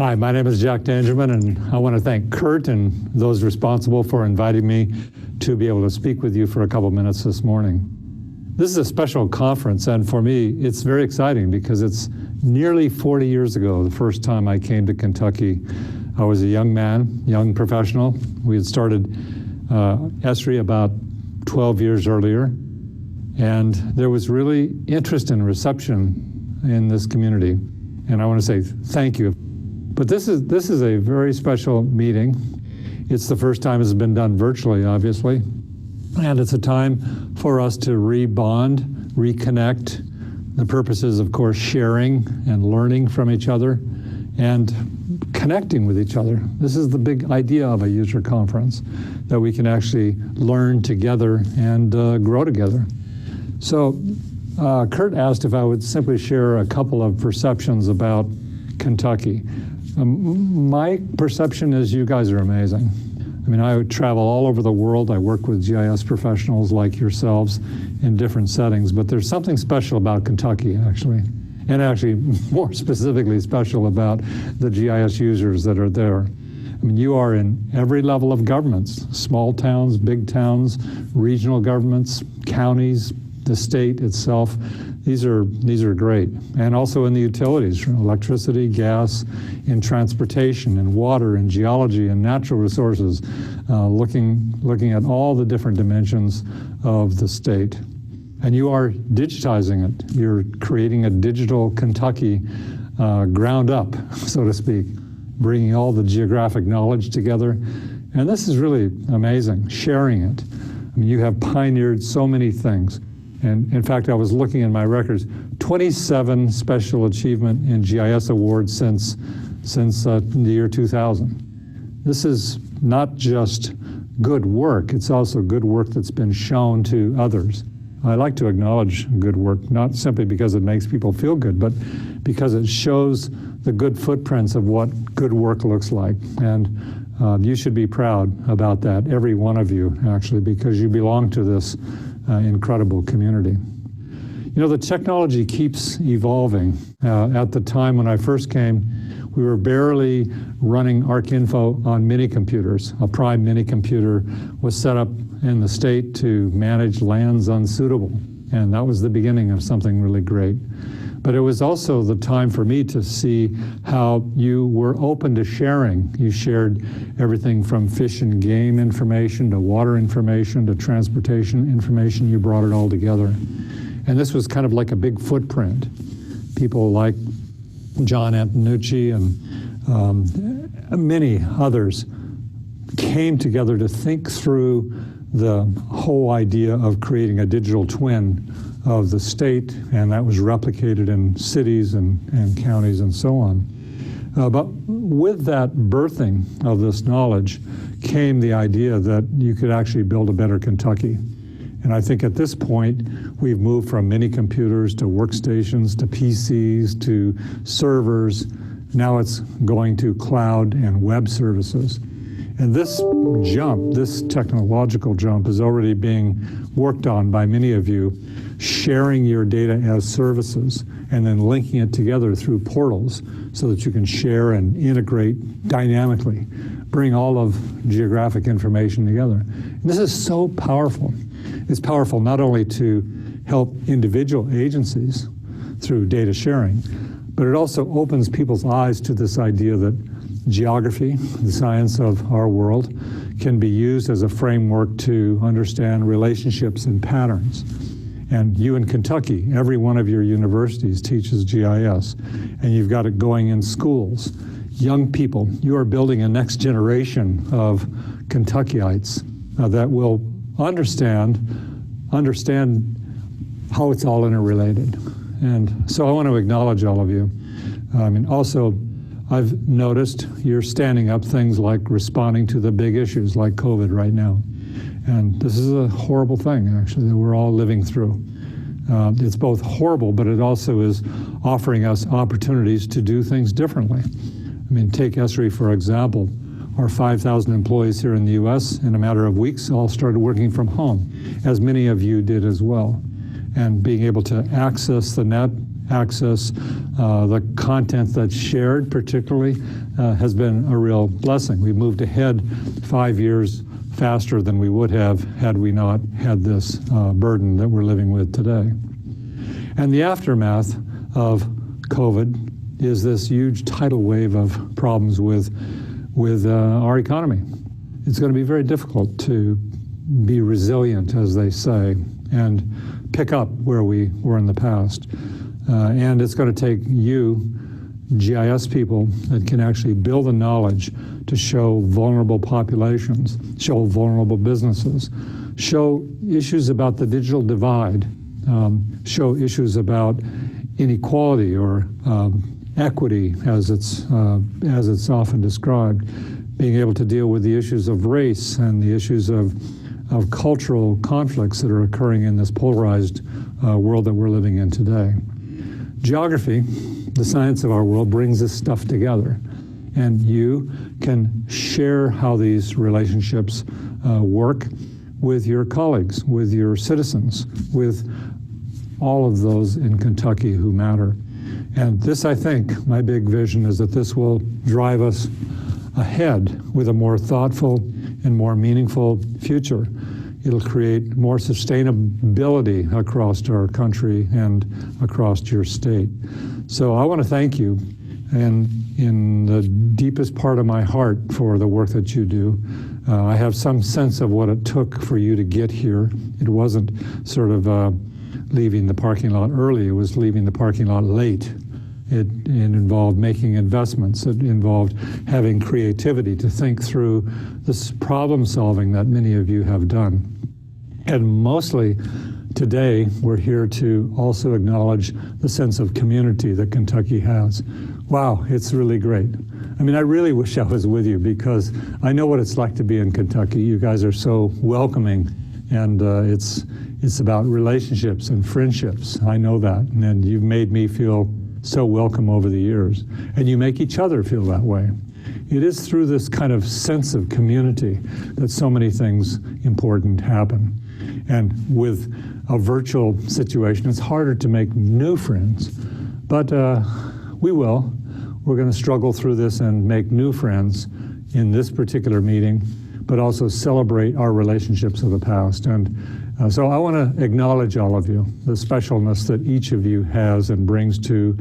Hi, my name is Jack Dangermond, and I want to thank Kurt and those responsible for inviting me to be able to speak with you for a couple minutes this morning. This is a special conference, and for me, it's very exciting because it's nearly 40 years ago, the first time I came to Kentucky. I was a young man, young professional. We had started ESRI about 12 years earlier, and there was really interest and reception in this community. And I want to say thank you. But this is a very special meeting. It's the first time it's been done virtually, obviously. And it's a time for us to rebond, reconnect. The purpose is, of course, sharing and learning from each other and connecting with each other. This is the big idea of a user conference, that we can actually learn together and grow together. So Kurt asked if I would simply share a couple of perceptions about Kentucky. My perception is you guys are amazing. I mean, I travel all over the world. I work with GIS professionals like yourselves in different settings, but there's something special about Kentucky, actually, and actually more specifically special about the GIS users that are there. I mean, you are in every level of governments, small towns, big towns, regional governments, counties, the state itself. These are great. And also in the utilities, electricity, gas, in transportation, in water, in geology, and natural resources, looking at all the different dimensions of the state. And you are digitizing it. You're creating a digital Kentucky ground up, so to speak, bringing all the geographic knowledge together. And this is really amazing, sharing it. I mean, you have pioneered so many things. And in fact, I was looking in my records, 27 special achievement in GIS awards since the year 2000. This is not just good work, it's also good work that's been shown to others. I like to acknowledge good work, not simply because it makes people feel good, but because it shows the good footprints of what good work looks like. And you should be proud about that, every one of you, actually, because you belong to this incredible community. You know, the technology keeps evolving. At the time when I first came, we were barely running ArcInfo on mini computers. A prime mini computer was set up in the state to manage lands unsuitable, and that was the beginning of something really great. But it was also the time for me to see how you were open to sharing. You shared everything from fish and game information to water information to transportation information. You brought it all together. And this was kind of like a big footprint. People like John Antonucci and many others came together to think through the whole idea of creating a digital twin of the state, and that was replicated in cities and counties and so on. But with that birthing of this knowledge came the idea that you could actually build a better Kentucky. And I think at this point, we've moved from mini computers to workstations to PCs to servers. Now it's going to cloud and web services. And this jump, this technological jump, is already being worked on by many of you, sharing your data as services and then linking it together through portals so that you can share and integrate dynamically, bring all of geographic information together. And this is so powerful. It's powerful not only to help individual agencies through data sharing, but it also opens people's eyes to this idea that geography, the science of our world, can be used as a framework to understand relationships and patterns. And you in Kentucky, every one of your universities teaches GIS, and you've got it going in schools. Young people, you are building a next generation of Kentuckyites that will understand how it's all interrelated. And so I want to acknowledge all of you. Also, I've noticed you're standing up things like responding to the big issues like COVID right now. And this is a horrible thing, actually, that we're all living through. It's both horrible, but it also is offering us opportunities to do things differently. I mean, take ESRI, for example. Our 5,000 employees here in the US, in a matter of weeks, all started working from home, as many of you did as well. And being able to access the net access, the content that's shared particularly has been a real blessing. We moved ahead 5 years faster than we would have had we not had this burden that we're living with today. And the aftermath of COVID is this huge tidal wave of problems with our economy. It's going to be very difficult to be resilient, as they say, and pick up where we were in the past. And it's going to take you, GIS people, that can actually build the knowledge to show vulnerable populations, show vulnerable businesses, show issues about the digital divide, show issues about inequality or equity, as it's often described, being able to deal with the issues of race and the issues of cultural conflicts that are occurring in this polarized world that we're living in today. Geography, the science of our world, brings this stuff together, and you can share how these relationships work with your colleagues, with your citizens, with all of those in Kentucky who matter. And this, I think, my big vision is that this will drive us ahead with a more thoughtful and more meaningful future. It'll create more sustainability across our country and across your state. So I want to thank you, and in the deepest part of my heart, for the work that you do. I have some sense of what it took for you to get here. It wasn't sort of leaving the parking lot early, it was leaving the parking lot late. It involved making investments. It involved having creativity to think through this problem solving that many of you have done. And mostly today, we're here to also acknowledge the sense of community that Kentucky has. Wow, it's really great. I mean, I really wish I was with you, because I know what it's like to be in Kentucky. You guys are so welcoming, and it's about relationships and friendships. I know that, and you've made me feel so welcome over the years, and you make each other feel that way. It is through this kind of sense of community that so many things important happen. And with a virtual situation, it's harder to make new friends, but we will. We're going to struggle through this and make new friends in this particular meeting, but also celebrate our relationships of the past. And so I want to acknowledge all of you, the specialness that each of you has and brings to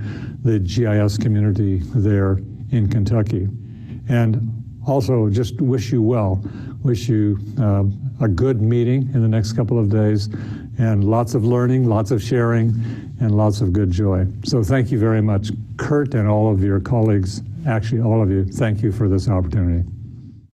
the GIS community there in Kentucky. And also just wish you well, wish you a good meeting in the next couple of days, and lots of learning, lots of sharing, and lots of good joy. So thank you very much, Kurt, and all of your colleagues, actually all of you, thank you for this opportunity.